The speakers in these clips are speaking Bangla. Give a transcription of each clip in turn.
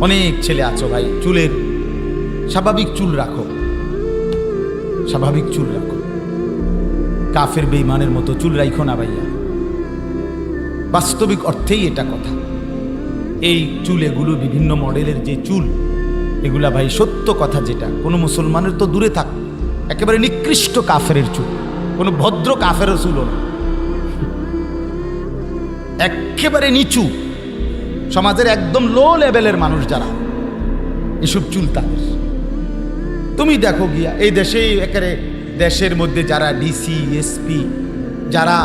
অনেক ছেলে আছো ভাই, চুলের স্বাভাবিক চুল রাখো, স্বাভাবিক চুল রাখো। কাফের বেঈমানের মতো চুল রাখো না ভাইয়া। বাস্তবিক অর্থেই এটা কথা। এই চুল এগুলো বিভিন্ন মডেলের যে চুল, এগুলা ভাই সত্য কথা যেটা, কোনো মুসলমানের তো দূরে থাক, একেবারে নিকৃষ্ট কাফেরের চুল, কোনো ভদ্র কাফেরের চুল না, একেবারে নিচু সমাজের একদম লো লেভেলের মানুষ যারা, এসব চুল তাদের। তুমি দেখো গিয়া এই দেশে একেবারে দেশের মধ্যে যারা ডিসি এসপি, যারা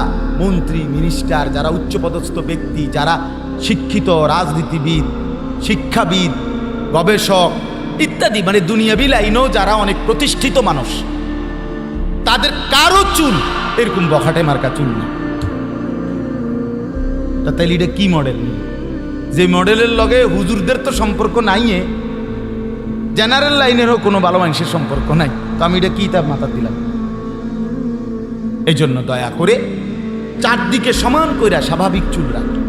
মন্ত্রী মিনিস্টার, যারা উচ্চপদস্থ ব্যক্তি, যারা শিক্ষিত রাজনীতিবিদ, শিক্ষাবিদ, গবেষক ইত্যাদি, মানে দুনিয়াবি লাইনেও যারা অনেক প্রতিষ্ঠিত মানুষ, তাদের কারো চুল এরকম বখাটে মার্কা চুল না। তাইলে এটা কি মডেল? যে মডেলের লগে হুজুরদের তো সম্পর্ক নাই, জেনারেল লাইনেরও কোনো ভালো মানুষের সম্পর্ক নাই, তো আমি এটা কি তার মাথা দিলাম? এই জন্য দয়া করে চারদিকে সমান কইরা স্বাভাবিক চুল রাখো,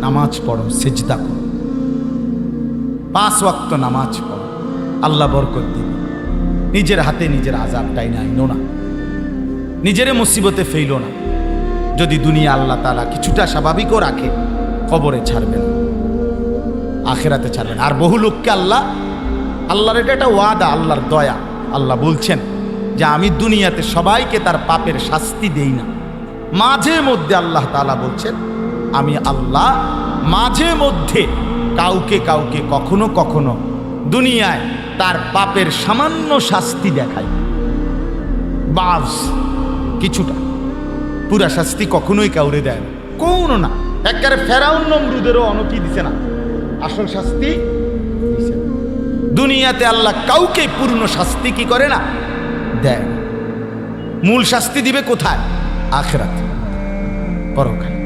নামাজ পড়ো, সেজদা করো, 5 ওয়াক্ত নামাজ পড়ো, আল্লাহ বরকত দিবে। নিজের হাতে নিজের আযাবটাই নাইনো না, নিজের মুসিবতে ফেইলো না। যদি দুনিয়া আল্লাহ তাআলা কিছুটা স্বাভাবিকও রাখে, কবরে ছাড়বেন, আখিরাতে ছাড়বেন। আর বহু লোককে আল্লাহর এটা একটা ওয়াদা, আল্লাহর দয়া। আল্লাহ বলছেন যে আমি দুনিয়াতে সবাইকে তার পাপের শাস্তি দেই না, মাঝে মধ্যে আল্লাহ তাআলা বলছেন আমি আল্লাহ মাঝে মধ্যে কাউকে কাউকে কখনো কখনো দুনিয়ায় তার পাপের সামান্য শাস্তি দেখাই, বাস কিছুটা, পুরা শাস্তি কখনোই কাউরে দেয় না, কোনো না। একেবারে ফেরাউন নমরুদেরও অনকি দিছে না, আসল শাস্তি দিছে না। দুনিয়াতে আল্লাহ কাউকে পূর্ণ শাস্তি কি করে না, দেয় না। মূল শাস্তি দিবে কোথায়? আখিরাতে, পরকালে।